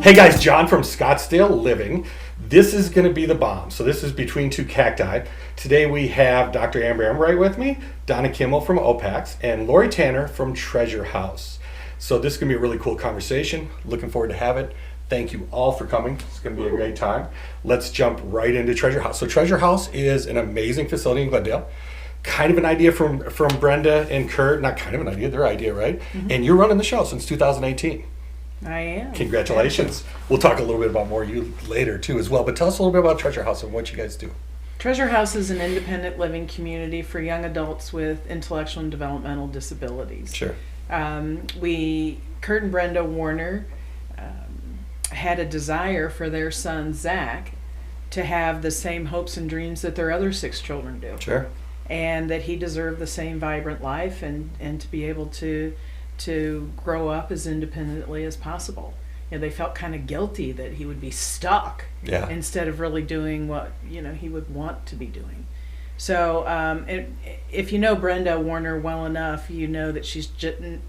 Hey guys, John from Scottsdale Living. This is going to be the bomb. So this is Between Two Cacti. Today we have Dr. Amber Enright with me, Donna Kimmel from OPACS, and Lauri Tanner from Treasure House. So this is going to be a really cool conversation. Looking forward to have it. Thank you all for coming. It's going to be a great time. Let's jump right into Treasure House. So Treasure House is an amazing facility in Glendale. Kind of an idea from Brenda and Kurt. Not kind of an idea, their idea, right? Mm-hmm. And you're running the show since 2018. I am. Congratulations. We'll talk a little bit about more you later too as well, but tell us a little bit about Treasure House and what you guys do. Treasure House is an independent living community for young adults with intellectual and developmental disabilities. Sure. Kurt and Brenda Warner had a desire for their son Zach to have the same hopes and dreams that their other 6 children do. Sure. And that he deserved the same vibrant life and to be able to grow up as independently as possible. You know, they felt kind of guilty that he would be stuck instead of really doing what he would want to be doing. So if you know Brenda Warner well enough, you know that she's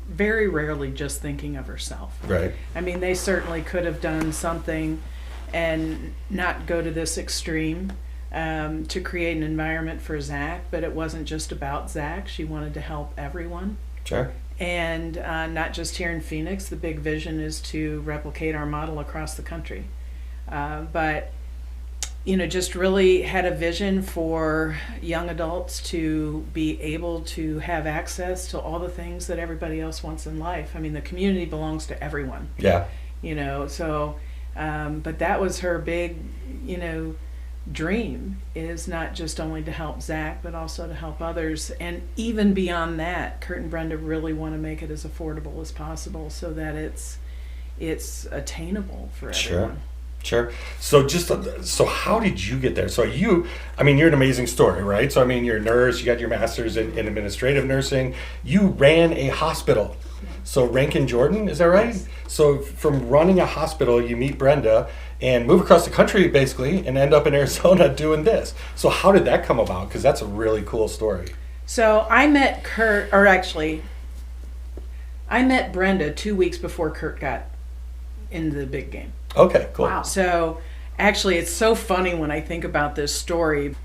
very rarely just thinking of herself. Right. I mean, they certainly could have done something and not go to this extreme to create an environment for Zach, but it wasn't just about Zach. She wanted to help everyone. Sure. And not just here in Phoenix. The big vision is to replicate our model across the country. But just really had a vision for young adults to be able to have access to all the things that everybody else wants in life. I mean, the community belongs to everyone. Yeah. So, but that was her big, dream, is not just only to help Zach, but also to help others. And even beyond that, Kurt and Brenda really want to make it as affordable as possible so that it's attainable for everyone. Sure. So how did you get there? So you're an amazing story, right? So you're a nurse, you got your master's in administrative nursing. You ran a hospital. So Rankin Jordan, is that right? Yes. So from running a hospital, you meet Brenda and move across the country basically and end up in Arizona doing this. So how did that come about? Because that's a really cool story. So I met I met Brenda 2 weeks before Kurt got into the big game. Okay, cool. Wow. So actually it's so funny when I think about this story.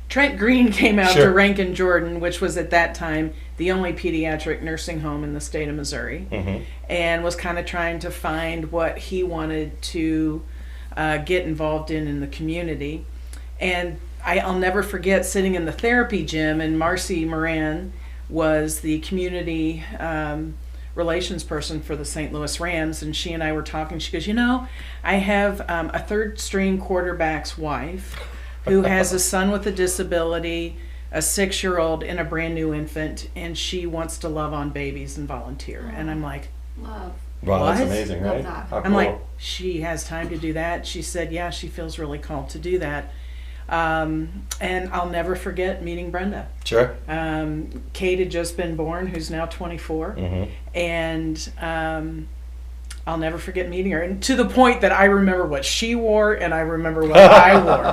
Trent Green came out to Rankin Jordan, which was at that time the only pediatric nursing home in the state of Missouri, and was kind of trying to find what he wanted to get involved in the community. And I'll never forget sitting in the therapy gym, and Marcy Moran was the community relations person for the St. Louis Rams, and she and I were talking. She goes, I have a third-string quarterback's wife who has a son with a disability, a 6-year-old, and a brand new infant, and she wants to love on babies and volunteer. And I'm like, love. Wow, what? That's amazing, right? How I'm like, she has time to do that? She said, yeah, she feels really called to do that. And I'll never forget meeting Brenda. Sure. Kate had just been born, who's now 24, and I'll never forget meeting her, and to the point that I remember what she wore and I remember what I wore.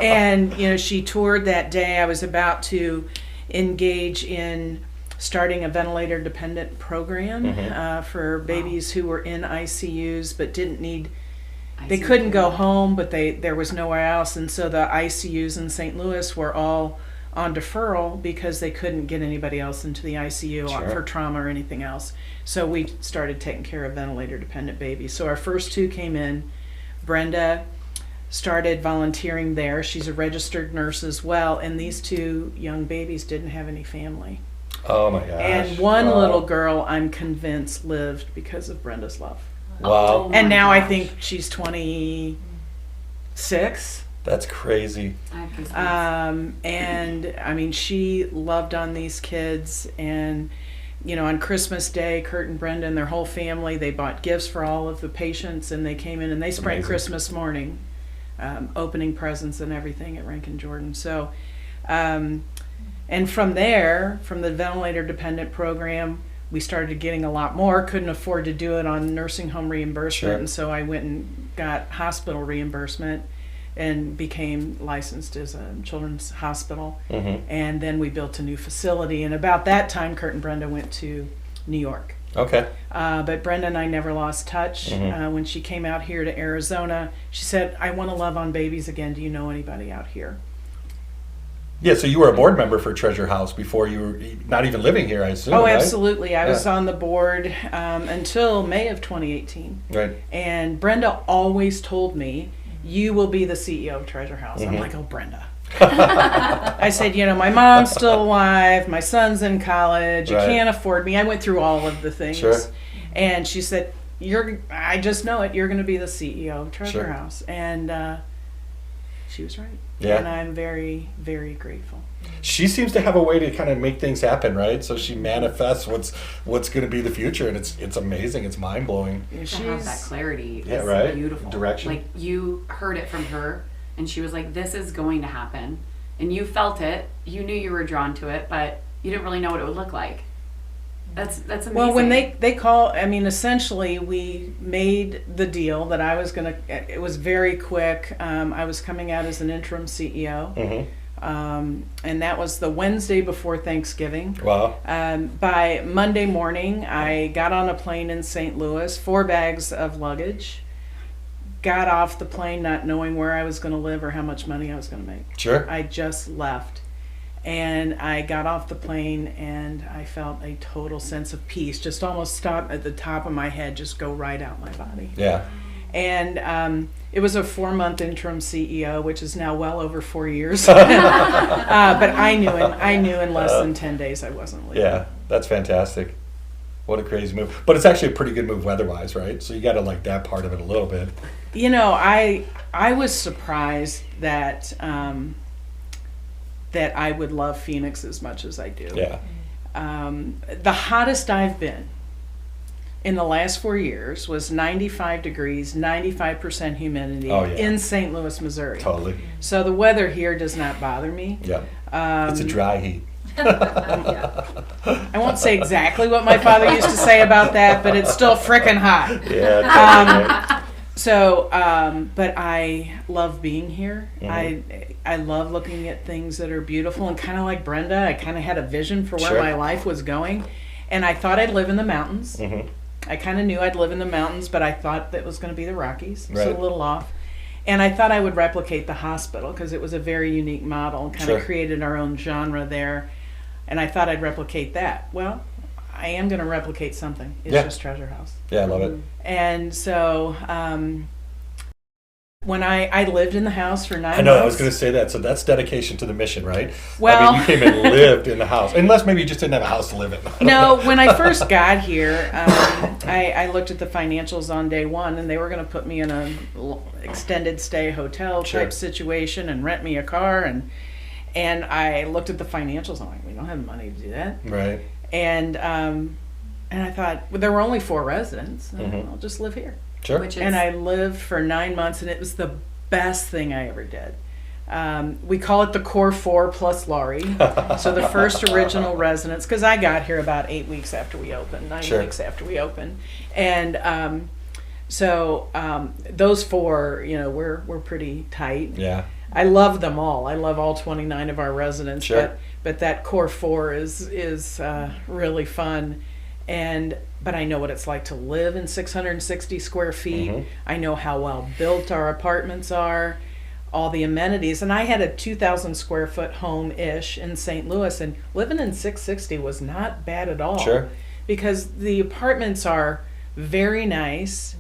And she toured that day. I was about to engage in starting a ventilator dependent program for babies who were in ICUs but didn't need. They couldn't go home, but there was nowhere else, and so the ICUs in St. Louis were all on deferral because they couldn't get anybody else into the ICU for trauma or anything else. So we started taking care of ventilator-dependent babies. So our first 2 came in. Brenda started volunteering there. She's a registered nurse as well, and these 2 young babies didn't have any family. Oh my gosh. And one little girl, I'm convinced, lived because of Brenda's love. Wow. And now I think she's 26. That's crazy. And she loved on these kids, and on Christmas Day, Kurt and Brenda and their whole family, they bought gifts for all of the patients, and they came in and they spent Christmas morning opening presents and everything at Rankin Jordan. So and from there, from the ventilator dependent program, we started getting a lot more. Couldn't afford to do it on nursing home reimbursement, and so I went and got hospital reimbursement and became licensed as a children's hospital. And then we built a new facility, and about that time Kurt and Brenda went to New York. Okay. But Brenda and I never lost touch. When she came out here to Arizona, she said, I want to love on babies again. Do you know anybody out here? Yeah, so you were a board member for Treasure House before you were not even living here, I assume, Oh, right? absolutely. I was on the board until May of 2018. Right. And Brenda always told me, you will be the CEO of Treasure House. I'm like, oh, Brenda. I said, my mom's still alive, my son's in college, you can't afford me. I went through all of the things. Sure. And she said, I just know it, you're going to be the CEO of Treasure House. And she was right. Yeah. And I'm very, very grateful. She seems to have a way to kind of make things happen, right? So she manifests what's going to be the future, and it's amazing. It's mind-blowing. To have that clarity Yeah, is right? beautiful. Direction. Like, you heard it from her, and she was like, this is going to happen. And you felt it. You knew you were drawn to it, but you didn't really know what it would look like. That's amazing. Well, when they call, essentially we made the deal that I was going to, it was very quick. I was coming out as an interim CEO. And that was the Wednesday before Thanksgiving. Wow. By Monday morning, I got on a plane in St. Louis, 4 bags of luggage, got off the plane not knowing where I was going to live or how much money I was going to make. Sure. I just left. And I got off the plane and I felt a total sense of peace, just almost stop at the top of my head, just go right out my body. Yeah. And it was a 4-month interim CEO, which is now well over 4 years. But I knew in less than 10 days I wasn't leaving. Yeah, that's fantastic. What a crazy move. But it's actually a pretty good move weather-wise, right? So you got to like that part of it a little bit. I was surprised that that I would love Phoenix as much as I do. Yeah. The hottest I've been in the last 4 years was 95 degrees, 95% humidity in St. Louis, Missouri. Totally. So the weather here does not bother me. Yeah. It's a dry heat. I won't say exactly what my father used to say about that, but it's still frickin' hot. Yeah. Totally. But I love being here. I love looking at things that are beautiful, and kind of like Brenda, I kind of had a vision for where my life was going, and I thought I'd live in the mountains. I kind of knew I'd live in the mountains, but I thought that was going to be the Rockies, so a little off. And I thought I would replicate the hospital because it was a very unique model and kind of created our own genre there. And I thought I'd replicate that. Well, I am going to replicate something. It's just Treasure House. Yeah, I love it. And so when I lived in the house for 9 months. I know, I was going to say that. So that's dedication to the mission, right? Well, you came and lived in the house. Unless maybe you just didn't have a house to live in. No, when I first got here, I looked at the financials on day one, and they were going to put me in an extended stay hotel type situation and rent me a car. And I looked at the financials, and I'm like, we don't have money to do that. Right. And I thought, well, there were only 4 residents. I'll just live here. Sure. And I lived for 9 months, and it was the best thing I ever did. We call it the Core 4 plus Lauri. So the first original residents, because I got here about 8 weeks after we opened, 9 weeks after we opened. And so those 4, we're pretty tight. Yeah. I love them all. I love all 29 of our residents. Sure. But that Core 4 is really fun. But I know what it's like to live in 660 square feet. I know how well built our apartments are, all the amenities. And I had a 2,000 square foot home-ish in St. Louis, and living in 660 was not bad at all. Sure. Because the apartments are very nice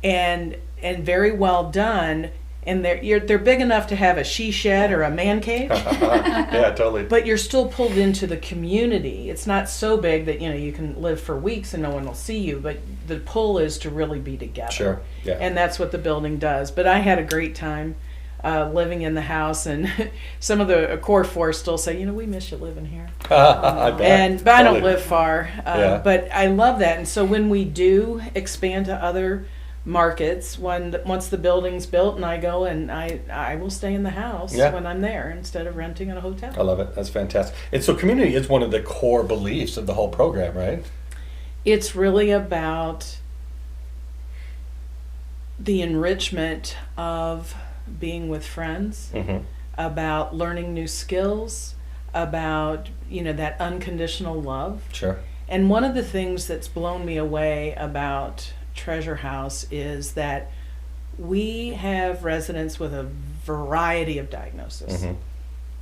and very well done. And they're big enough to have a she shed or a man cave. Yeah, totally. But you're still pulled into the community. It's not so big that you can live for weeks and no one will see you. But the pull is to really be together. Sure. Yeah. And that's what the building does. But I had a great time living in the house, and some of the Core 4 still say, we miss you living here. I bet. But I don't live far. Yeah. But I love that. And so when we do expand to other markets, once the building's built, and I go and I will stay in the house when I'm there instead of renting in a hotel. I love it. That's fantastic. And so community is one of the core beliefs of the whole program, right? It's really about the enrichment of being with friends, about learning new skills, about that unconditional love. Sure. And one of the things that's blown me away about Treasure House is that we have residents with a variety of diagnoses.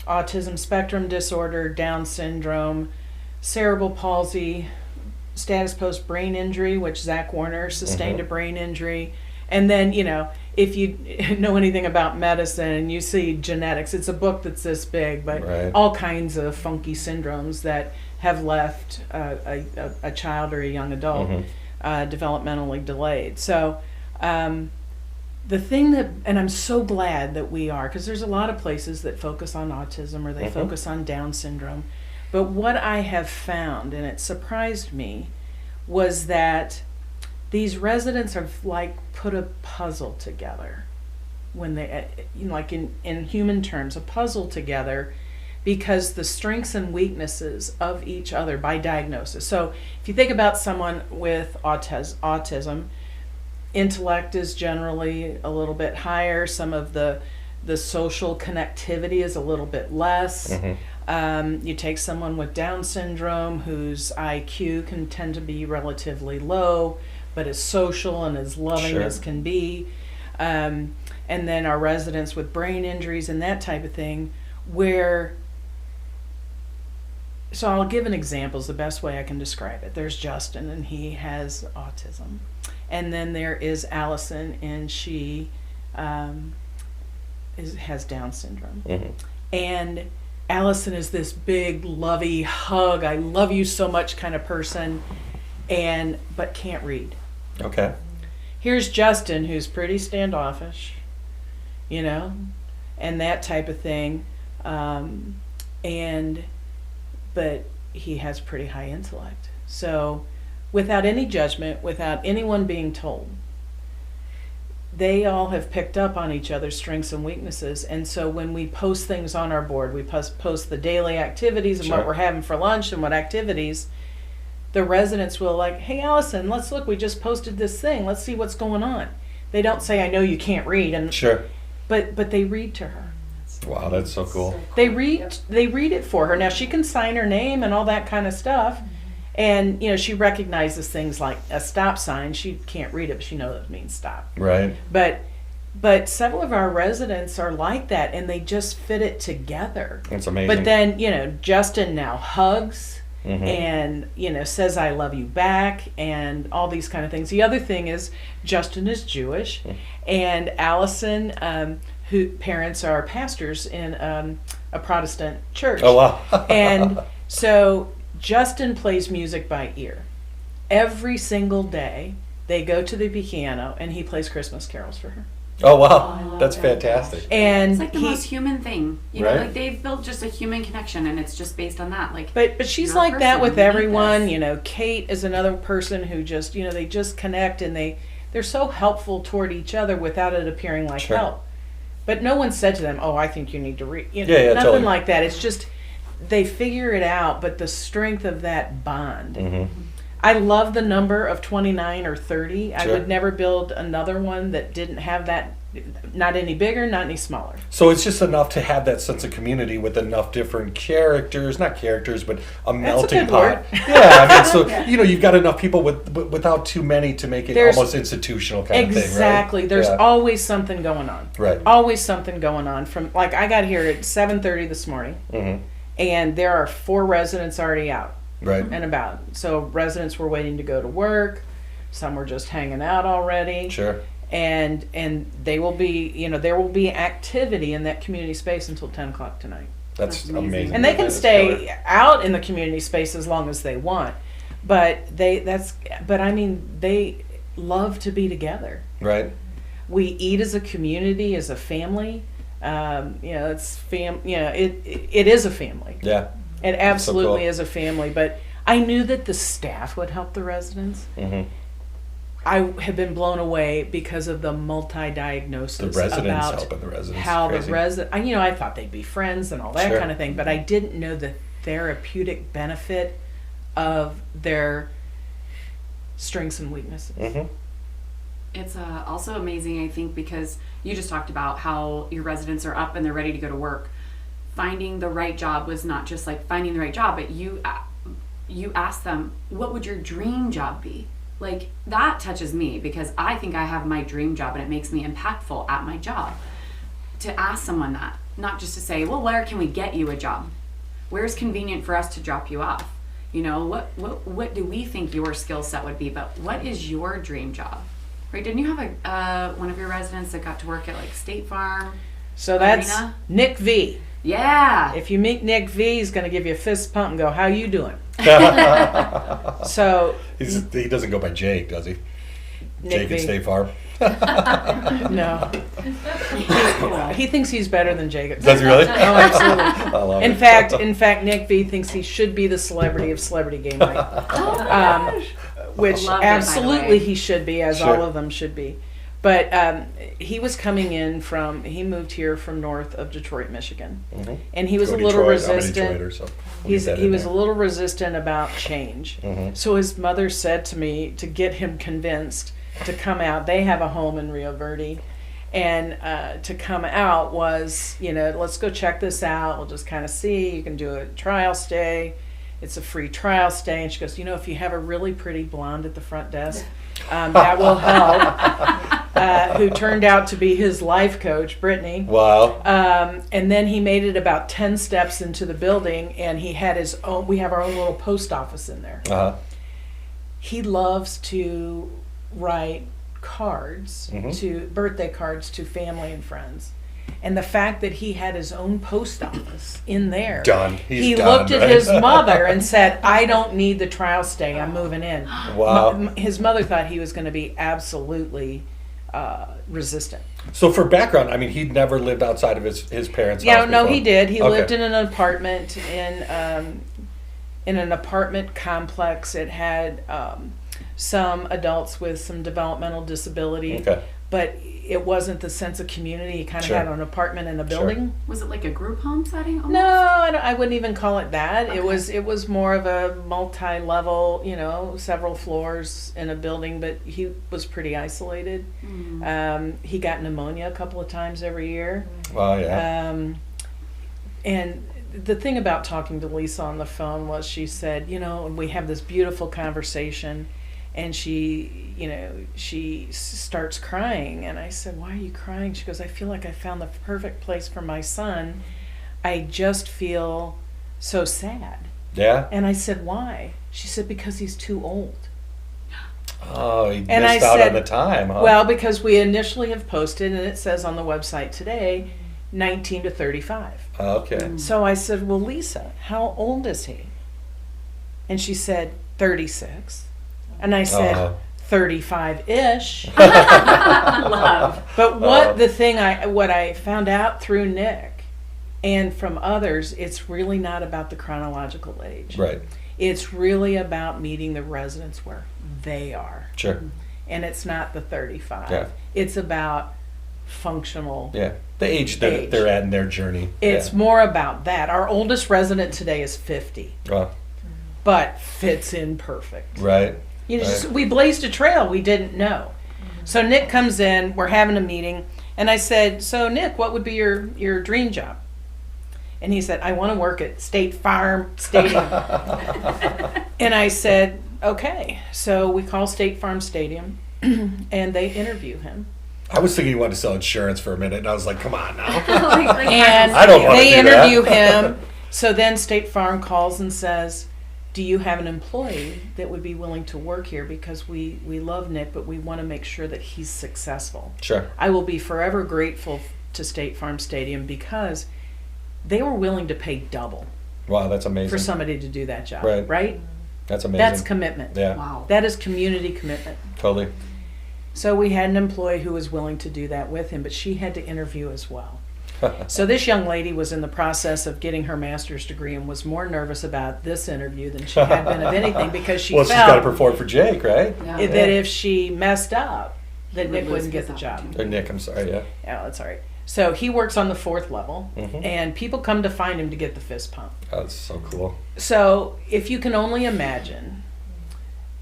Autism spectrum disorder, Down syndrome, cerebral palsy, status post brain injury, which Zach Warner sustained a brain injury. And then, you know, if you know anything about medicine and you see genetics, it's a book that's this big, but all kinds of funky syndromes that have left a child or a young adult developmentally delayed. So the thing that, and I'm so glad that we are, because there's a lot of places that focus on autism or they focus on Down syndrome. But what I have found, and it surprised me, was that these residents have like put a puzzle together when they, like in human terms, a puzzle together, because the strengths and weaknesses of each other by diagnosis. So if you think about someone with autism, intellect is generally a little bit higher. Some of the social connectivity is a little bit less. You take someone with Down syndrome whose IQ can tend to be relatively low, but as social and as loving as can be. And then our residents with brain injuries and that type of thing, where, so I'll give an example, is the best way I can describe it. There's Justin, and he has autism. And then there is Allison, and she has Down syndrome. And Allison is this big, lovey, hug, I love you so much kind of person, but can't read. Okay. Here's Justin, who's pretty standoffish, you know, and that type of thing. But he has pretty high intellect. So without any judgment, without anyone being told, they all have picked up on each other's strengths and weaknesses. And so when we post things on our board, we post the daily activities and what we're having for lunch and what activities, the residents will like, hey, Allison, let's look, we just posted this thing. Let's see what's going on. They don't say, I know you can't read. And but they read to her. Wow, that's so cool. They read it for her. Now she can sign her name and all that kind of stuff. And, you know, she recognizes things like a stop sign. She can't read it, but she knows it means stop. Right. But several of our residents are like that, and they just fit it together. It's amazing. But then, you know, Justin now hugs and, you know, says I love you back and all these kind of things. The other thing is Justin is Jewish, and Allison, who parents are pastors in a Protestant church. Oh, wow. And so Justin plays music by ear. Every single day they go to the piano and he plays Christmas carols for her. Oh, wow. That's fantastic. And it's like the most human thing. You know, Right. like they've built just a human connection, and it's just based on that. Like, But she's you're a like that person, with you need everyone. this. You know, Kate is another person who just, you know, they just connect, and they're so helpful toward each other without it appearing like help. But no one said to them, oh, I think you need to read. You know, nothing totally. like that. It's just they figure it out, but the strength of that bond. I love the number of 29 or 30. I would never build another one that didn't have that, not any bigger, not any smaller. So it's just enough to have that sense of community with enough different characters, not characters, but a melting good pot. word. Yeah, I mean, so, you know, you've got enough people without too many to make it almost institutional kind of thing, right? Exactly. There's always something going on. Right. Always something going on. From, like, I got here at 7:30 this morning, and there are 4 residents already out. Right. And about. So residents were waiting to go to work. Some were just hanging out already. Sure. And they will be, you know, there will be activity in that community space until 10 o'clock tonight. That's amazing. And they can stay out in the community space as long as they want. But I mean, they love to be together. Right. We eat as a community, as a family. You know, it is a family. Yeah. It absolutely is a family, but I knew that the staff would help the residents. I have been blown away because of the multi-diagnosis. The residents about helping the residents. how Crazy. the resident, you know, I thought they'd be friends and all that kind of thing, but I didn't know the therapeutic benefit of their strengths and weaknesses. It's also amazing, I think, because you just talked about how your residents are up and they're ready to go to work. Finding the right job was not just like finding the right job, but you ask them, what would your dream job be? Like, that touches me because I think I have my dream job and it makes me impactful at my job. To ask someone that, not just to say, well, where can we get you a job? Where's convenient for us to drop you off? You know, what do we think your skill set would be? But what is your dream job? Right? Didn't you have a one of your residents that got to work at like State Farm? So that's Arena? Nick V. Yeah. If you meet Nick V, he's going to give you a fist pump and go, how you doing? So he doesn't go by Jake, does he? Nick Jake V. at State Farm. No. He thinks he's better than Jacob. Does he really? Oh, absolutely. I love In it. fact, Nick V thinks he should be the celebrity of Celebrity Game Night. Which Love it, by the absolutely way. he should be, as Sure. all of them should be. But he was coming in he moved here from north of Detroit, Michigan. Mm-hmm. And he was Go a little Detroit. I'm a resistant. Detroiter, so we'll He get that in was a there. little resistant about change. Mhm. So his mother said to me to get him convinced to come out. They have a home in Rio Verde. And to come out was, let's go check this out. We'll just kind of see. You can do a trial stay. It's a free trial stay. And she goes, if you have a really pretty blonde at the front desk, that will help. Who turned out to be his life coach, Brittany. Wow. And then he made it about 10 steps into the building, and he had his own. We have our own little post office in there. Uh-huh. He loves to write cards, birthday cards to family and friends. And the fact that he had his own post office in there. Done. He Done, looked at right? his mother and said, I don't need the trial stay. I'm moving in. Wow. His mother thought he was going to be absolutely resistant. So for background, he'd never lived outside of his parents' Yeah, house no, before. he did. He Okay. lived in an apartment in an apartment complex. It had some adults with some developmental disability, Okay. but it wasn't the sense of community. He kind of Sure. had an apartment in a building. Was it like a group home setting? Almost? No, I wouldn't even call it that. Okay. It was more of a multi-level, several floors in a building, but he was pretty isolated. He got pneumonia a couple of times every year. Wow, yeah. And the thing about talking to Lisa on the phone was she said, we have this beautiful conversation, and she starts crying. And I said, why are you crying? She goes, I feel like I found the perfect place for my son. I just feel so sad. Yeah? And I said, why? She said, because he's too old. Oh, he And I missed out said, on the time, huh? Well, because we initially have posted, and it says on the website today, 19 to 35. Okay. So I said, well, Lisa, how old is he? And she said, 36. And I said, 35-ish. Love. But what I found out through Nick and from others, it's really not about the chronological age. Right. It's really about meeting the residents where they are. Sure. And it's not the 35. Yeah. It's about functional. Yeah. The age that they're at in their journey. It's Yeah. more about that. Our oldest resident today is 50, Well, but fits in perfect. right. We blazed a trail we didn't know. So Nick comes in, we're having a meeting, and I said, so Nick, what would be your dream job? And he said, I want to work at State Farm Stadium. And I said, okay. So we call State Farm Stadium, and they interview him. I was thinking he wanted to sell insurance for a minute, and I was like, come on now. And I don't wanna they do that. interview him. So then State Farm calls and says, do you have an employee that would be willing to work here? Because we love Nick, but we want to make sure that he's successful. Sure. I will be forever grateful to State Farm Stadium because they were willing to pay double Wow, that's amazing. for somebody to do that job. Right. Right? That's amazing. That's commitment. Yeah, Wow. That is community commitment. totally. So we had an employee who was willing to do that with him, but she had to interview as well. So this young lady was in the process of getting her master's degree and was more nervous about this interview than she had been of anything because she Well, she's got to felt perform for Jake, right? Yeah. that if she messed up, that She would Nick lose wouldn't get his the job. opportunity. Or Nick, I'm sorry, yeah. Yeah, that's all right. So he works on the 4th level, Mhm. and people come to find him to get the fist pump. Oh, that's so cool. So if you can only imagine,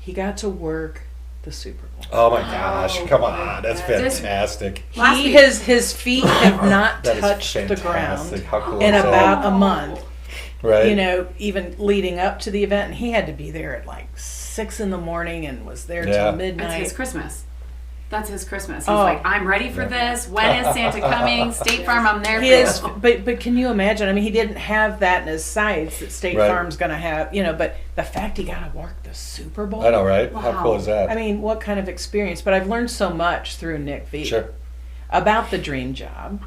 he got to work the Super Bowl. Oh my gosh, come on. That's Just- fantastic. Last He week- his feet have not That is touched the ground fantastic. How cool in is that? about a month. Right. Even leading up to the event, and he had to be there at like 6 a.m. and was there till midnight. That's his Christmas. He's like, I'm ready for this. When is Santa coming? State Farm, I'm there. But can you imagine? I mean, he didn't have that in his sights that State Farm's going to have. But the fact he got to work the Super Bowl. I know, right? Wow. How cool is that? I mean, what kind of experience? But I've learned so much through Nick V. Sure. About the dream job,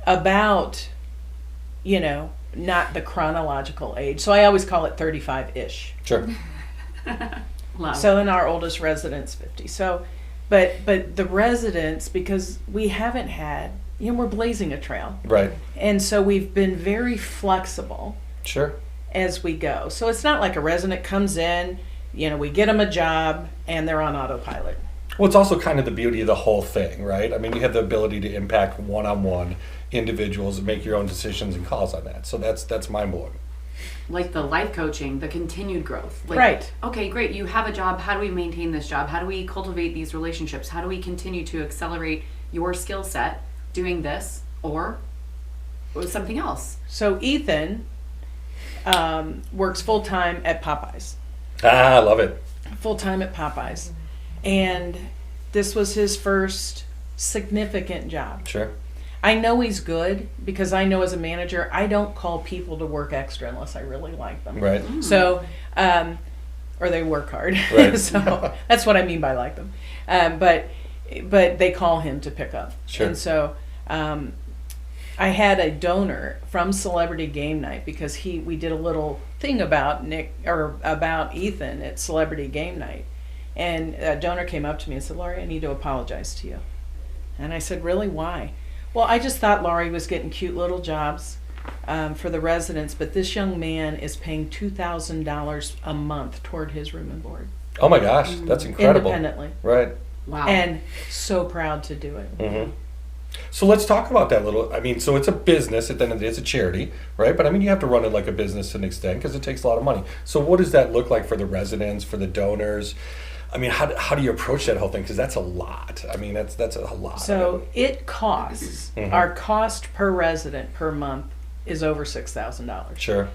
about not the chronological age. So I always call it 35-ish. Sure. So in our oldest resident's 50. So, but the residents, because we haven't had, we're blazing a trail. Right. And so we've been very flexible. Sure. As we go. So it's not like a resident comes in, we get them a job and they're on autopilot. Well, it's also kind of the beauty of the whole thing, right? I mean, you have the ability to impact one-on-one individuals and make your own decisions and calls on that. So that's mind-blowing. Like the life coaching, the continued growth. Right. Okay, great. You have a job. How do we maintain this job? How do we cultivate these relationships? How do we continue to accelerate your skill set doing this or something else? So Ethan works full-time at Popeyes. I love it. Full-time at Popeyes. And this was his first significant job. Sure. I know he's good because I know as a manager, I don't call people to work extra unless I really like them. Right. So, or they work hard. Right. So that's what I mean by like them. But they call him to pick up. Sure. And so I had a donor from Celebrity Game Night because we did a little thing about about Ethan at Celebrity Game Night. And a donor came up to me and said, Lauri, I need to apologize to you. And I said, really? Why? Well, I just thought Lauri was getting cute little jobs for the residents, but this young man is paying $2,000 a month toward his room and board. Oh my gosh, that's incredible. Independently. Right. Wow. And so proud to do it. Mm-hmm. So let's talk about that little. I mean, so it's a business, then it is a charity, right? But I mean, you have to run it like a business to an extent because it takes a lot of money. So what does that look like for the residents, for the donors? I mean, how do you approach that whole thing? Because that's a lot. I mean, that's a lot. So it costs, our cost per resident per month is over $6,000. Sure.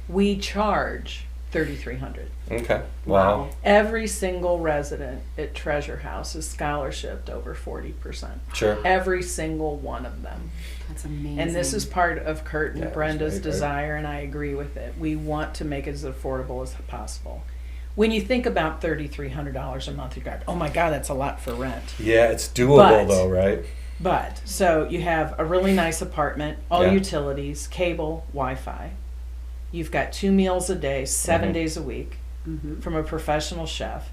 We charge $3,300. Okay. Wow. Every single resident at Treasure House is scholarshiped over 40%. Sure. Every single one of them. That's amazing. And this is part of Kurt and Brenda's right. desire, and I agree with it. We want to make it as affordable as possible. When you think about $3,300 a month, you go, oh my God, that's a lot for rent. Yeah, it's doable though, right? But, so you have a really nice apartment, all utilities, cable, Wi-Fi. You've got 2 meals a day, 7 days a week from a professional chef.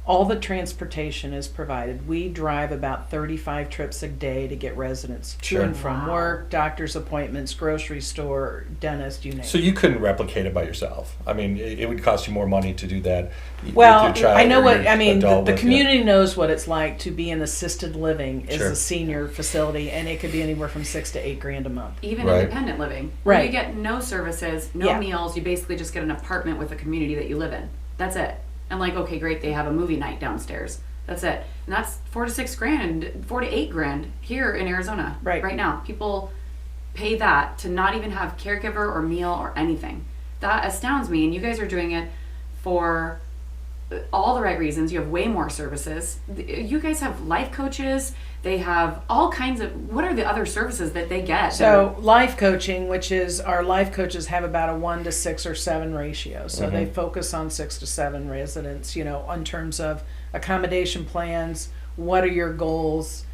All the transportation is provided. We drive about 35 trips a day to get residents to and from work, doctor's appointments, grocery store, dentist, you name it. So you couldn't replicate it by yourself. I mean, it would cost you more money to do that. Well, with your child I know or what, your I mean, adult the with, community knows what it's like to be in assisted living as Sure. a senior facility, and it could be anywhere from $6,000 to $8,000 a month. Even Right. independent living. Right. Where you get no services, no meals. You basically just get an apartment with a community that you live in. That's it. And like, okay, great, they have a movie night downstairs. That's it. And that's $4,000 to $6,000, $4,000 to $8,000 here in Arizona. Right now. People pay that to not even have caregiver or meal or anything. That astounds me. And you guys are doing it for all the right reasons. You have way more services. You guys have life coaches. They have all kinds of, what are the other services that they get? So life coaching, which is our life coaches have about a 1 to 6 or 7 ratio. So they focus on 6 to 7 residents, in terms of accommodation plans, what are your goals,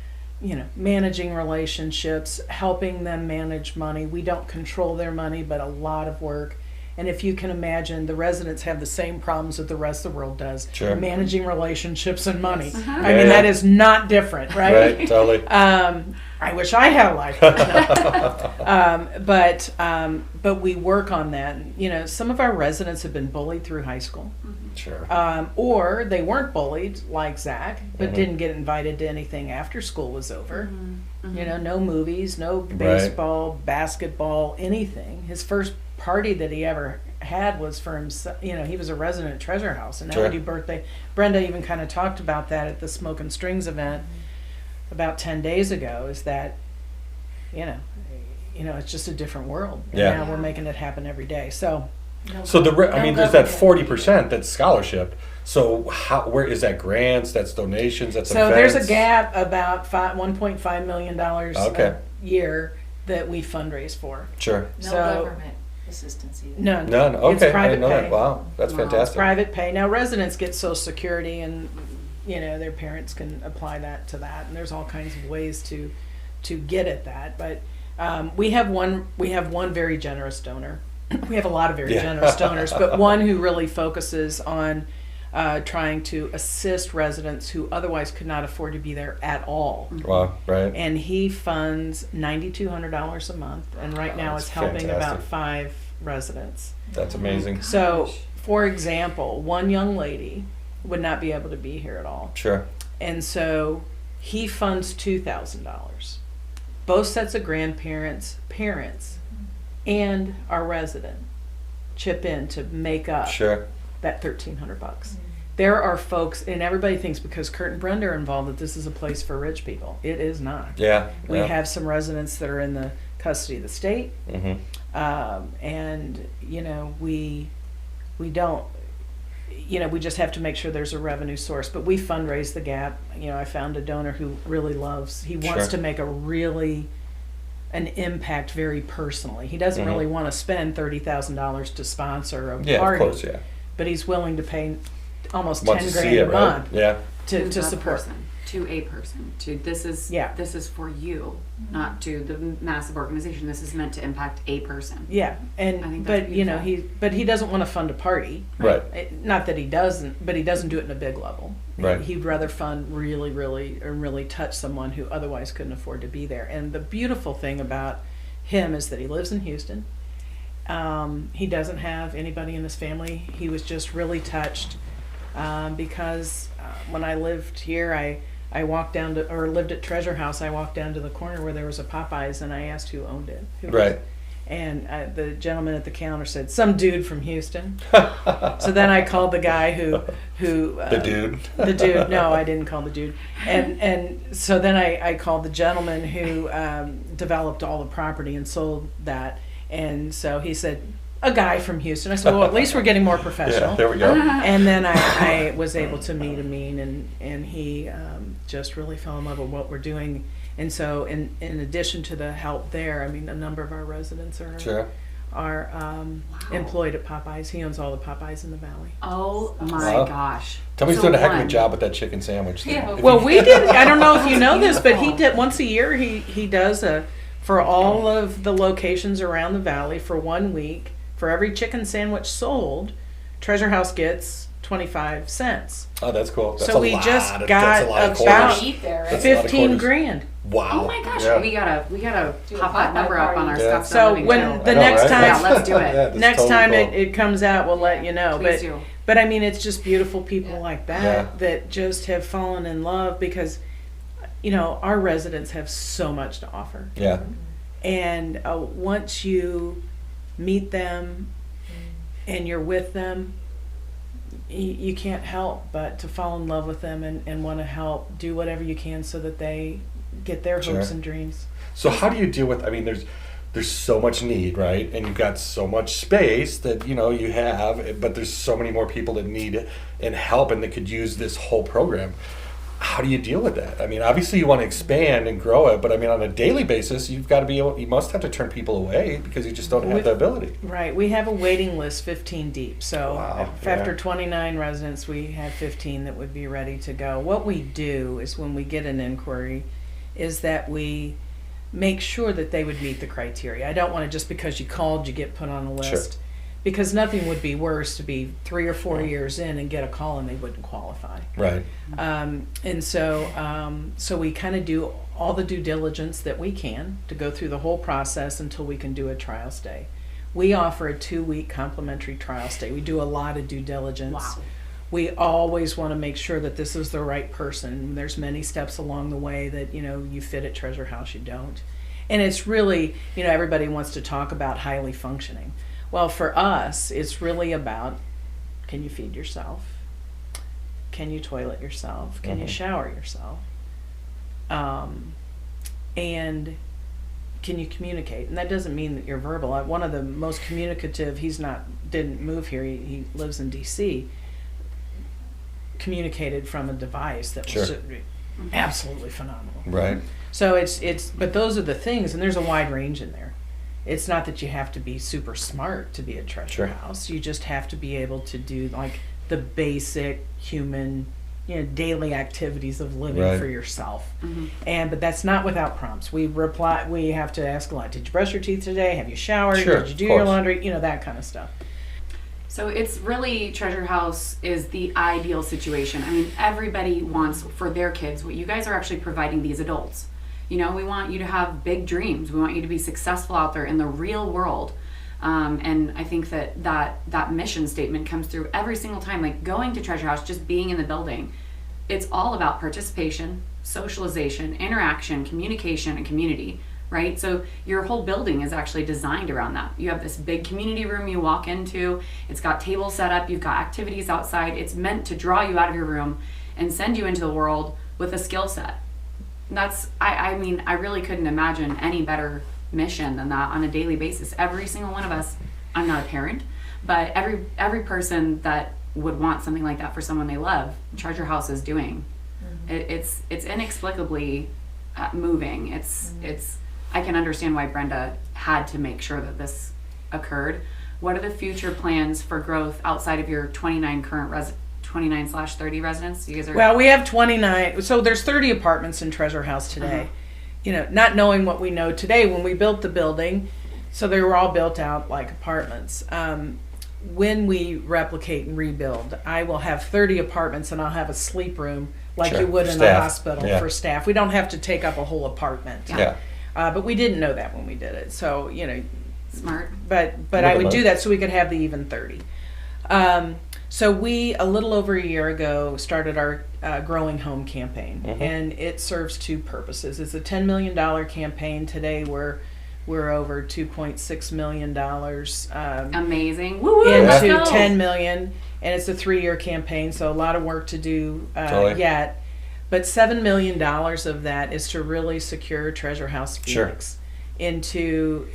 managing relationships, helping them manage money. We don't control their money, but a lot of work. And if you can imagine, the residents have the same problems that the rest of the world does. Sure. Managing relationships and money. I mean, that is not different, right? Right, totally. I wish I had a life. But we work on that. Some of our residents have been bullied through high school. Sure. Or they weren't bullied, like Zach, but didn't get invited to anything after school was over. No movies, no baseball, basketball, anything. His first party that he ever had was for himself. He was a resident at Treasure House, and now we do birthday. Brenda even kind of talked about that at the Smoke and Strings event about 10 days ago, is that it's just a different world. And Yeah. now we're making it happen every day. So So there's that 40% that's scholarship. So where is that? Grants? That's donations? That's so events? there's a gap about $1.5 million Okay. a year that we fundraise for. Sure. No So- government assistance either. None. None. Okay. It's I private didn't know pay. that. Wow. That's Wow. fantastic. Private pay. Now residents get Social Security, and their parents can apply that to that, and there's all kinds of ways to get at that. But we have one very generous donor. We have a lot of very Yeah. generous donors, but one who really focuses on trying to assist residents who otherwise could not afford to be there at all. Wow. Right. And he funds $9,200 a month, and right now That's is helping about fantastic. 5 residents. That's amazing. So, for example, one young lady would not be able to be here at all. Sure. And so he funds $2,000. Both sets of grandparents, parents, and our resident chip in to make up Sure. that $1,300. There are folks, and everybody thinks because Kurt and Brenda are involved that this is a place for rich people. It is not. Yeah. We yeah. have some residents that are in the custody of the state, Mm-hmm. and we don't. We just have to make sure there's a revenue source. But we fundraise the gap. I found a donor who really loves. He wants Sure. to make an impact very personally. He doesn't Mhm. really want to spend $30,000 to sponsor a Yeah. party, Of course. Yeah. but he's willing to pay almost Wants 10 to see grand it, a right? month Yeah. to the support. person, to a person, this is for you, not to the massive organization. This is meant to impact a person. Yeah, I think that's beautiful. he doesn't want to fund a party. Right. Not that he doesn't, but he doesn't do it in a big level. Right. He'd rather fund really touch someone who otherwise couldn't afford to be there. And the beautiful thing about him is that he lives in Houston. He doesn't have anybody in his family. He was just really touched because when I lived here, I walked down to, or lived at Treasure House, I walked down to the corner where there was a Popeyes, and I asked who owned it. Right. And the gentleman at the counter said, some dude from Houston. So then I called the guy who The dude. the dude. No, I didn't call the dude. And so then I called the gentleman who developed all the property and sold that. And so he said, a guy from Houston. I said, well, at least we're getting more professional. Yeah. There we go. And then I was able to meet Amin, and he just really fell in love with what we're doing. And so in addition to the help there, I mean, a number of our residents are Sure. employed at Popeyes. He owns all the Popeyes in the valley. Oh my Wow. gosh. Tell me he's So doing a heck of a one- job with that chicken sandwich. thing. Yeah. If Well, you- we did. I don't know if you know this, but he Beautiful. did once a year. He does for all of the locations around the valley for 1 week. For every chicken sandwich sold, Treasure House gets 25 cents. Oh, that's cool. That's So a we lot just of- got that's a lot of about quarters. Eat there, right? That's a lot of 15 quarters. grand. Wow. Oh my gosh, Yeah. we gotta Do a pop that Popeye number up on our party. Yeah. Scottsdale So Living when channel. the I know, next right? time, Yeah, let's do it. Yeah, that's next totally time cool. it comes out, we'll let you know. Please do. But I mean, it's just beautiful people Yeah. like that Yeah. that just have fallen in love because, our residents have so much to offer. Yeah. And once you meet them and you're with them, you can't help but to fall in love with them and want to help do whatever you can so that they get their Sure. hopes and dreams. So how do you deal with? I mean, there's so much need, right? And you've got so much space that you have, but there's so many more people that need and help and that could use this whole program. How do you deal with that? I mean, obviously you want to expand and grow it, but I mean, on a daily basis, you've got to be able. You must have to turn people away because you just don't have the ability. Right. We have a waiting list 15 deep. So Wow, after yeah. 29 residents, we have 15 that would be ready to go. What we do is when we get an inquiry is that we make sure that they would meet the criteria. I don't want to just because you called, you get put on a list. Sure. Because nothing would be worse to be 3 or 4 years in and get a call and they wouldn't qualify. Right. And so we kind of do all the due diligence that we can to go through the whole process until we can do a trial stay. We offer a 2-week complimentary trial stay. We do a lot of due diligence. Wow. We always want to make sure that this is the right person. There's many steps along the way that, you fit at Treasure House, you don't. And it's really, everybody wants to talk about highly functioning. Well, for us, it's really about, can you feed yourself? Can you toilet yourself? Can you shower yourself? And can you communicate? And that doesn't mean that you're verbal. One of the most communicative, didn't move here, he lives in DC, communicated from a device that was absolutely phenomenal. Right. So but those are the things, and there's a wide range in there. It's not that you have to be super smart to be a treasure house. You just have to be able to do like the basic human, daily activities of living for yourself. But that's not without prompts. We have to ask a lot. Did you brush your teeth today? Have you showered? Did you do your laundry? That kind of stuff. So it's really, Treasure House is the ideal situation. I mean, everybody wants for their kids what you guys are actually providing these adults. We want you to have big dreams. We want you to be successful out there in the real world. And I think that mission statement comes through every single time. Like going to Treasure House, just being in the building, it's all about participation, socialization, interaction, communication, and community. Right? So your whole building is actually designed around that. You have this big community room you walk into. It's got tables set up. You've got activities outside. It's meant to draw you out of your room and send you into the world with a skill set. I mean, I really couldn't imagine any better mission than that on a daily basis. Every single one of us, I'm not a parent, but every person that would want something like that for someone they love, Treasure House is doing. It's inexplicably moving. It's I can understand why Brenda had to make sure that this occurred. What are the future plans for growth outside of your 29 current 29/30 residents? You guys are... Well, we have 29. So there's 30 apartments in Treasure House today. Not knowing what we know today when we built the building, so they were all built out like apartments. When we replicate and rebuild, I will have 30 apartments and I'll have a sleep room like you would in a hospital for staff. We don't have to take up a whole apartment. But we didn't know that when we did it. So, smart. But I would do that so we could have the even 30. So we, a little over a year ago, started our Growing Home campaign. And it serves two purposes. It's a $10 million campaign. Today we're over $2.6 million amazing. Into $10 million. And it's a 3-year campaign, so a lot of work to do yet. But $7 million of that is to really secure Treasure House Phoenix into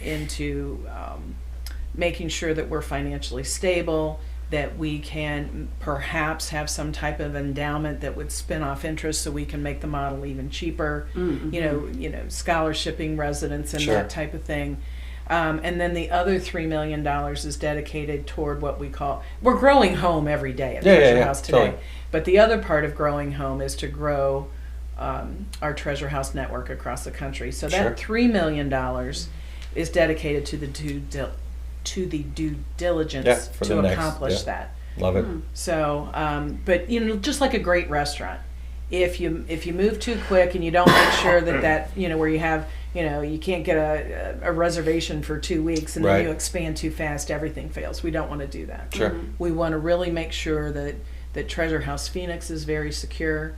making sure that we're financially stable, that we can perhaps have some type of endowment that would spin off interest so we can make the model even cheaper, scholarshiping residents and that type of thing. And then the other $3 million is dedicated toward what we're growing home every day at Treasure House today. But the other part of growing home is to grow our Treasure House network across the country. So that $3 million is dedicated to the due diligence to accomplish that. Love it. So, but just like a great restaurant, if you move too quick and you don't make sure that where you have you can't get a reservation for 2 weeks and then you expand too fast, everything fails. We don't want to do that. We want to really make sure that Treasure House Phoenix is very secure.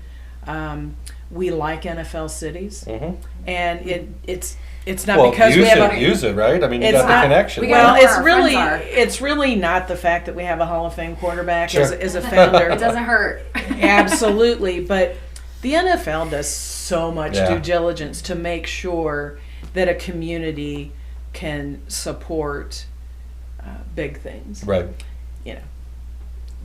We like NFL cities, and it's not because we have use it, right? I mean, you got the connection. It's really not the fact that we have a Hall of Fame quarterback as a founder. It doesn't hurt. Absolutely, but the NFL does so much due diligence to make sure that a community can support big things. Right.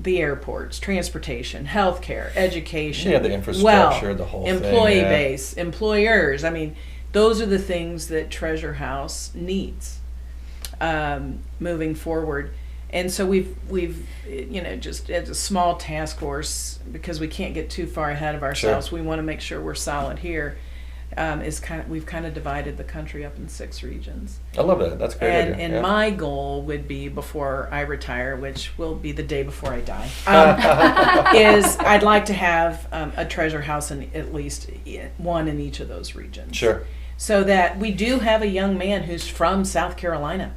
The airports, transportation, healthcare, education, the infrastructure, the whole employee base, employers. I mean, those are the things that Treasure House needs moving forward. And so we've just as a small task force, because we can't get too far ahead of ourselves. We want to make sure we're solid here. We've kind of divided the country up in 6 regions. I love that. That's a great idea. And my goal would be before I retire, which will be the day before I die, is I'd like to have a Treasure House in at least one in each of those regions. So that we do have a young man who's from South Carolina.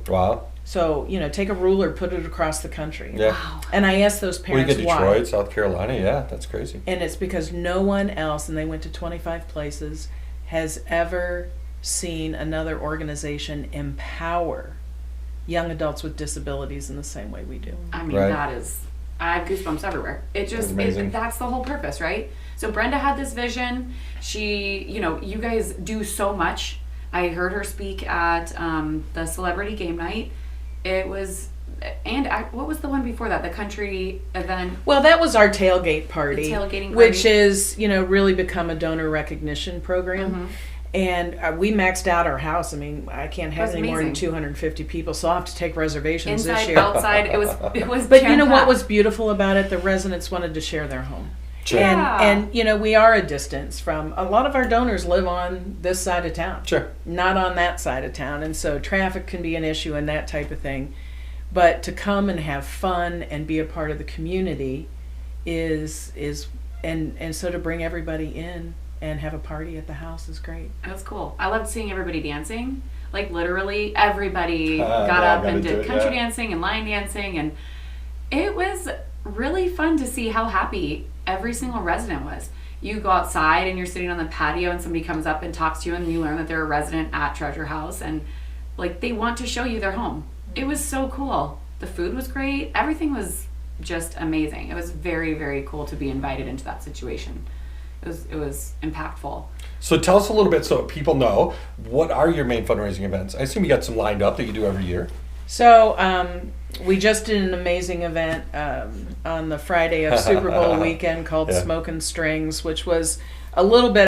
Wow. So, take a ruler, put it across the country. Wow. And I asked those parents why. Detroit, South Carolina, that's crazy. And it's because no one else, and they went to 25 places, has ever seen another organization empower young adults with disabilities in the same way we do. I mean, that is, I have goosebumps everywhere. That's the whole purpose, right? So Brenda had this vision. She, you guys do so much, I heard her speak at the celebrity game night. It was, and what was the one before that? The country event. Well, that was our tailgate party, The tailgating party. which is really become a donor recognition program. Mm-hmm. And we maxed out our house. I mean, I can't have That's any more than amazing. 250 people, so I'll have to take reservations this Inside, year. outside, it was. But you know what jam-packed. was beautiful about it? The residents wanted to share their home. Sure. Yeah. And we are a distance from, a lot of our donors live on this side of town. Sure. Not on that side of town. And so traffic can be an issue and that type of thing. But to come and have fun and be a part of the community is and so to bring everybody in and have a party at the house is great. That's cool. I loved seeing everybody dancing. Like literally everybody got yeah, up and gotta do did it, country yeah. dancing and line dancing, and it was really fun to see how happy every single resident was. You go outside and you're sitting on the patio and somebody comes up and talks to you and you learn that they're a resident at Treasure House and like they want to show you their home. It was so cool. The food was great. Everything was just amazing. It was very, very cool to be invited into that situation. It was impactful. So tell us a little bit so people know, what are your main fundraising events? I assume you got some lined up that you do every year. So we just did an amazing event on the Friday of Super Bowl weekend called Yeah. Smokin' Strings, which was a little bit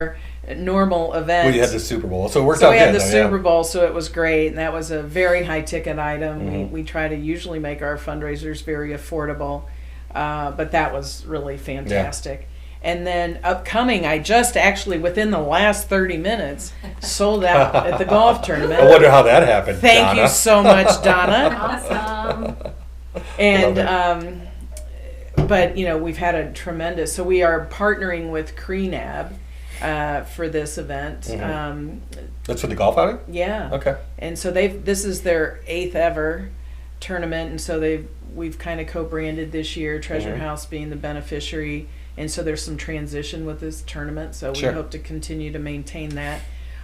of a normal event. We had the Super Bowl, so it worked So out we good. had the though, Super yeah. Bowl, so it was great, and that was a very high ticket item. Mm-hmm. We try to usually make our fundraisers very affordable, but that was really fantastic. And then upcoming, I just actually within the last 30 minutes sold out at the golf tournament. I wonder how that happened. Thank Donna. you so much, Donna. Awesome. And but we've had a tremendous. So we are partnering with CRENAB for this event. Mm-hmm. That's for the golf outing? Yeah. Okay. And so this is their 8th ever tournament, and so we've kind of co-branded this year, Treasure Mhm. House being the beneficiary, and so there's some transition with this tournament, so we Sure. hope to continue to maintain that.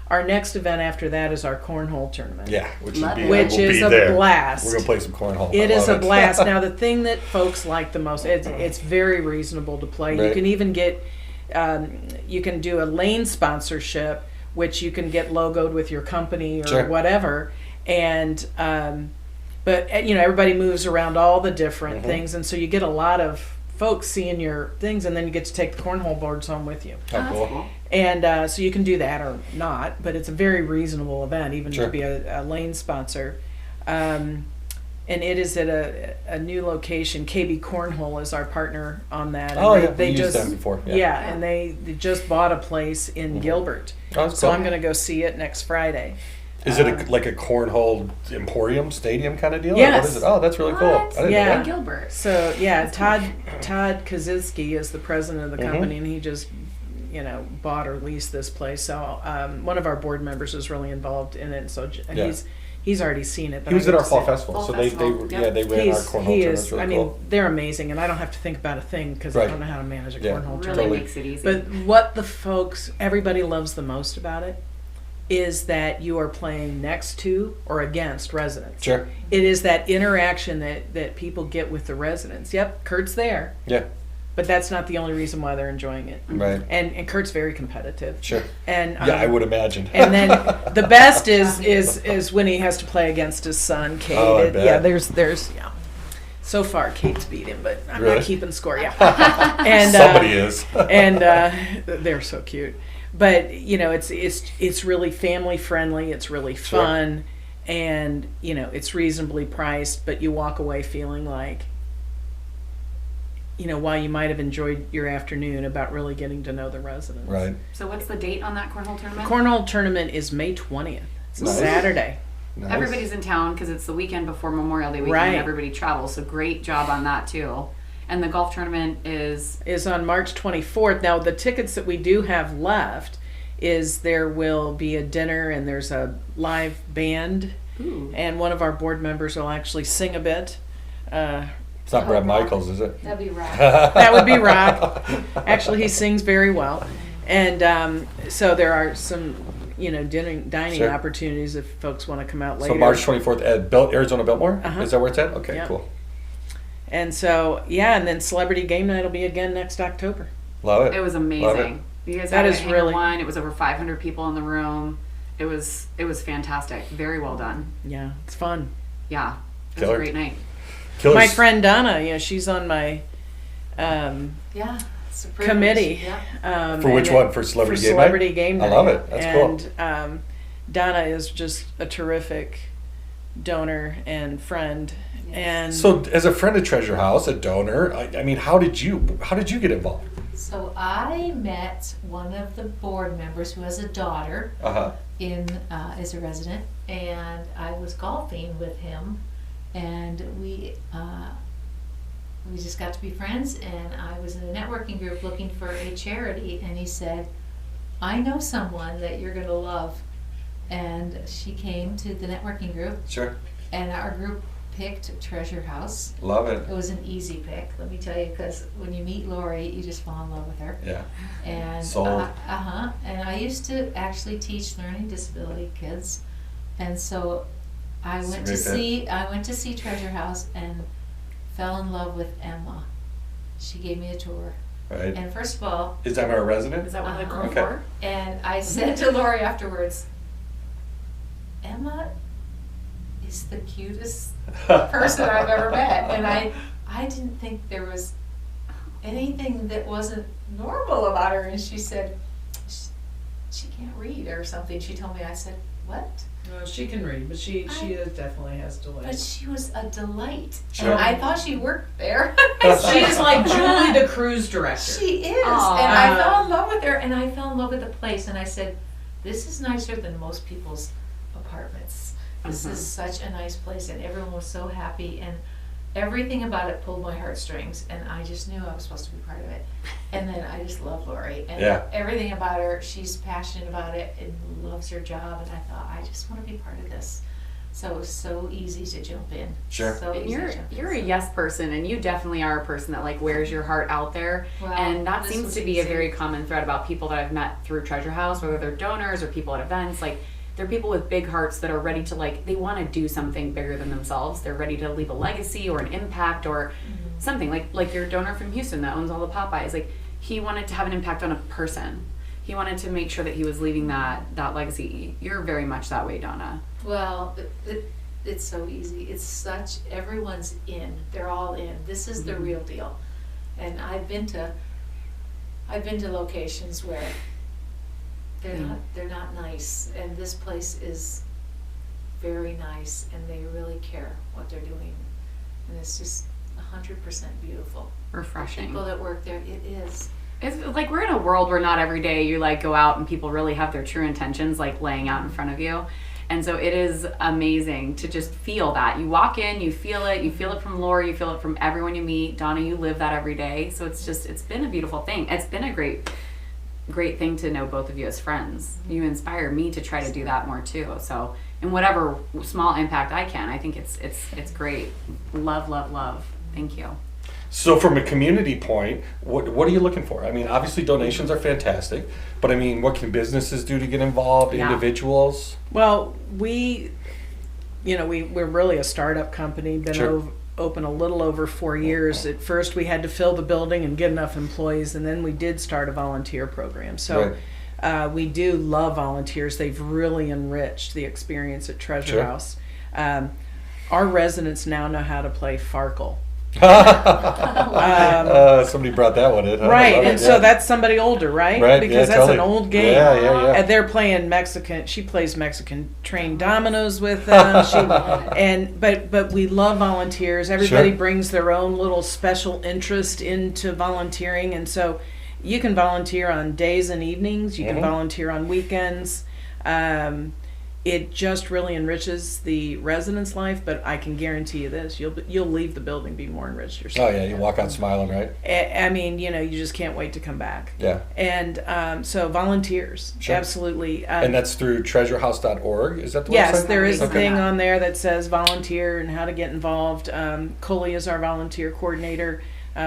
Our next event after that is our cornhole tournament. Yeah, which Love would it. be, Which we'll is be a there. blast. We're gonna play some cornhole. It I is a love it. blast. Now the thing that folks like the most, it's very reasonable to play. You Right. can even get, you can do a lane sponsorship, which you can get logoed with your company or Sure. whatever. And, but everybody moves around all the different Mm-hmm. things. And so you get a lot of folks seeing your things, and then you get to take the cornhole boards home with you. Oh, That's cool. cool. And so you can do that or not, but it's a very reasonable event, even Sure. to be a lane sponsor. And it is at a new location. KB Cornhole is our partner on that. And Oh, yeah, we used them before, yeah. Yeah, and they just bought a place in Gilbert. Oh, that's So cool. I'm going to go see it next Friday. Is it like a cornhole emporium stadium kind of deal? Or Yes. What is it? Oh, that's really cool. I What? didn't know Yeah. that. Gilbert. So yeah, Todd Kaczynski is the president of the Mhm. company, and he just bought or leased this place. So one of our board members is really involved in it. So and Yeah. he's already seen it. But He was I at get our to fall see it. festival, Fall so festival, they yep. they ran our cornhole He tournament. is. It's really I mean, cool. they're amazing, and I don't have to think about a thing because Right. I don't know how to manage a Yeah. cornhole Really tournament. Totally. makes it easy. But what everybody loves the most about it is that you are playing next to or against residents. Sure. It is that interaction that people get with the residents. Yep, Kurt's there, Yeah. but that's not the only reason why they're enjoying it. Right. And Kurt's very competitive. Sure. And Yeah, I would imagine. And then the best is when he has to play against his son, Kate. Oh, I bet. Yeah, there's yeah. So far, Kate's beat him, but I'm Really? not keeping score. Yeah, and Somebody is. and they're so cute. But it's really family friendly. It's really Sure. fun, and it's reasonably priced. But you walk away feeling like, while you might have enjoyed your afternoon, about really getting to know the residents. Right. So what's the date on that cornhole tournament? Cornhole tournament is May 20th. It's a Nice. Saturday. Nice. Everybody's in town because it's the weekend before Memorial Day weekend. Right. Everybody travels, so great job on that too. And the golf tournament is Is on March 24th. Now, the tickets that we do have left is there will be a dinner and there's a live band, and one of our board members will actually sing a bit. It's not Brad Michaels, is it? That'd be right. That would be Rock. Actually, he sings very well. And so there are some, dining Sure. opportunities if folks want to come out later. So March 24th at Arizona Biltmore? Uh-huh. Is that where it's at? Okay, Yep. cool. And so, yeah, and then Celebrity Game Night will be again next October. Love it. it was Love it. amazing. You guys That had is a hangar really- one. It was over 500 people in the room. It was fantastic. Very well done. Yeah, it's fun. Yeah. It was Killer. a great night. Killers. My friend Donna, she's on my Yeah. It's a privilege. committee. Yeah. For which one? For Celebrity Game Night? Celebrity Game Night. I love it. That's cool. And Donna is just a terrific donor and friend. Yes. And So, as a friend of Treasure House, a donor, I mean, how did you get involved? So I met one of the board members who has a daughter as a resident, and I was golfing with him, and we just got to be friends. And I was in a networking group looking for a charity, and he said, "I know someone that you're going to love," and she came to the networking group, Sure. and our group picked Treasure House. Love it. It was an easy pick, let me tell you, because when you meet Lauri, you just fall in love with her. Yeah. And Sold. and I used to actually teach learning disability kids, and so I It's a went great to see Treasure House and fell in love with Emma. She gave me a tour, Right. and first of all, Is Emma a resident? Is that one of the Uh-huh. core Okay. four? and I said to Lauri afterwards, Emma is the cutest person I've ever met, and I didn't think there was anything that wasn't normal about her. And she said she can't read or something. She told me. I said, what? she can read, but she definitely has But delays. she was a delight. Sure. And I thought she worked there. She's like Julie, the cruise director. She is. Aw. And I fell in love with her, and I fell in love with the place. And I said, this is nicer than most people's apartments. This is such a nice place, and everyone was so happy, and everything about it pulled my heartstrings, and I just knew I was supposed to be part of it. And then I just love Lauri, and Yeah. everything about her, she's passionate about it and loves her job, and I thought, I just want to be part of this. So it was so easy to jump in. Sure. So And easy to jump in. you're a yes person, and you definitely are a person that like wears your heart out there. Wow, And that this seems was to be a easy. very common thread about people that I've met through Treasure House, whether they're donors or people at events. Like, they're people with big hearts that are ready to they want to do something bigger than themselves. They're ready to leave a legacy or an impact or something. Like your donor from Houston that owns all the Popeyes. Like, he wanted to have an impact on a person. He wanted to make sure that he was leaving that legacy. You're very much that way, Donna. Well, it's so easy. It's such, everyone's in. They're all in. This is the real deal. And I've been to locations where they're not nice, and this place is very nice, and they really care what they're doing, and it's just 100% beautiful. Refreshing. People that work there, it is. It's like we're in a world where not every day you go out and people really have their true intentions laying out in front of you. And so it is amazing to just feel that. You walk in, you feel it from Lauri, you feel it from everyone you meet. Donna, you live that every day. So it's been a beautiful thing. It's been a great thing to know both of you as friends. You inspire me to try to do that more too. So in whatever small impact I can, I think it's great. Love. Thank you. So, from a community point, what are you looking for? I mean, obviously donations are fantastic, but I mean, what can businesses do to get involved? Yeah. Individuals? Well, we're really a startup company, been Sure. open a little over 4 years. At first we had to fill the building and get enough employees, and then we did start a volunteer program. So we do love volunteers. They've really enriched the experience at Treasure Sure. House. Our residents now know how to play Farkle. Somebody brought that one in. Huh? I Right, love and it, so yeah. that's somebody older, right? Right, Because yeah, that's an totally. old game. Yeah. And they're playing Mexican. She plays Mexican trained dominoes with them. But we love volunteers. Everybody Sure. brings their own little special interest into volunteering, and so you can volunteer on days and evenings. You can volunteer on weekends. It just really enriches the residents' life. But I can guarantee you this: you'll leave the building be more enriched yourself. Oh yeah, you walk out smiling, right? I mean, you just can't wait to come back. Yeah. And so volunteers, Sure. absolutely. And that's through treasurehouse.org. Is that the Yes, website? there is a Okay. thing on there that says volunteer and how to get involved. Coley is our volunteer coordinator.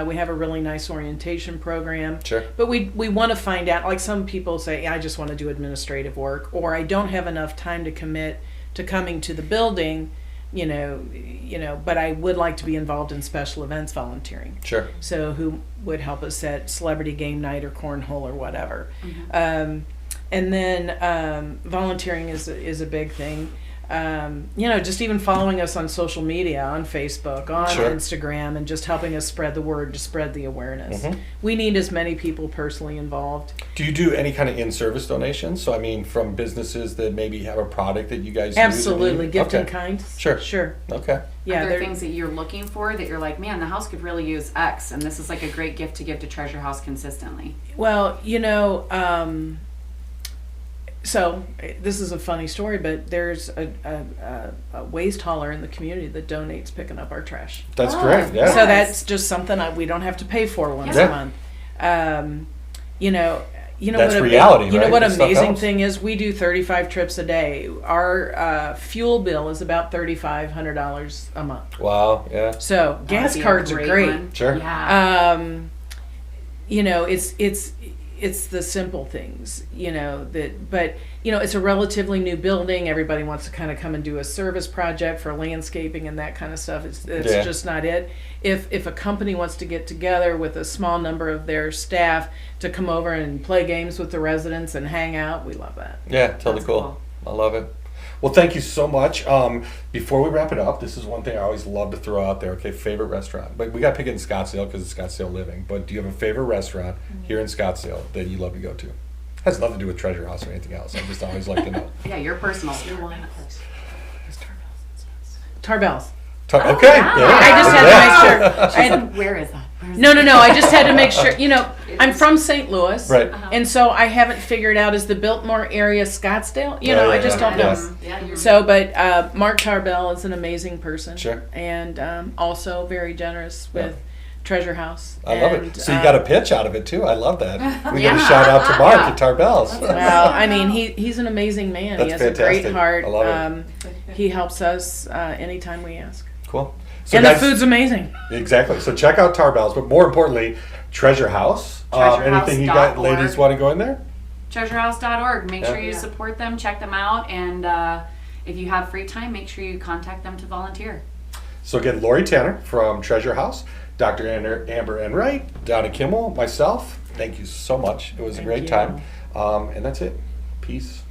We have a really nice orientation program. Sure. But we want to find out, like some people say, I just want to do administrative work, or I don't have enough time to commit to coming to the building, but I would like to be involved in special events volunteering. Sure. So who would help us at Celebrity Game Night or Cornhole or whatever. And And then volunteering is a big thing. You know, just even following us on social media, on Facebook, on Sure. Instagram, and just helping us spread the word to spread the awareness. Mhm. We need as many people personally involved. Do you do any kind of in-service donations? So I mean, from businesses that maybe have a product that you guys Absolutely, use? gift in Okay. kind. Sure. Sure. Okay. Yeah, Are there they're- things that you're looking for that you're like, man, the house could really use X, and this is like a great gift to give to Treasure House consistently? Well, you know, so this is a funny story, but there's a waste hauler in the community that donates picking up our trash. That's Oh, great. Yeah. So that's just something we don't have to pay for once Yeah. a month. You know That's what reality, you know right? what This stuff amazing helps. thing is, we do 35 trips a day. Our fuel bill is about $3,500 a month. Wow. Yeah. So That gas would be a cards are great. one. Sure. Yeah. You know, it's the simple things, you know, but you know, it's a relatively new building. Everybody wants to kind of come and do a service project for landscaping and that kind of stuff. It's Yeah. just not it. If a company wants to get together with a small number of their staff to come over and play games with the residents and hang out, we love that. Yeah. Totally That's cool. cool. I love it. Well, thank you so much. Before we wrap it up, this is one thing I always love to throw out there. Okay, favorite restaurant, but we got to pick it in Scottsdale because it's Scottsdale Living. But do you have a favorite restaurant here in Scottsdale that you love to go to? Has nothing to do with Treasure House or anything else. I just always like to know. Yeah, your personal. Your wine place. Tarbell's. Okay. wow. Yeah. I just had to Yeah. make sure. She's like, where is that? Where's No. I just had to make sure. You know, I'm from St. Louis, Right. and so I haven't figured out, is the Biltmore area Scottsdale? You know, Yeah, I just yeah, don't know. yes. Yeah, you're So, but Mark Tarbell is an amazing person. Sure. And also very generous with Treasure House. I love And, it. So you got a pitch out of it too. I love that. We got a Yeah. shout out to Mark Yeah. at Tarbell's. Well, I mean, he's an amazing man. He That's has a great fantastic. heart. I love it. He helps us anytime we ask. Cool. So And guys, the food's amazing. exactly. So check out Tarbell's, but more importantly, Treasure House. Anything you got, TreasureHouse.org. ladies, want to go in there? TreasureHouse.org. Make sure you Yeah. support them, check them out, and if you have free time, make sure you contact them to volunteer. So again, Lauri Tanner from Treasure House, Dr. Amber Enright, Donna Kimmel, myself. Thank you so much. It was a Thank great you. time. And that's it. Peace.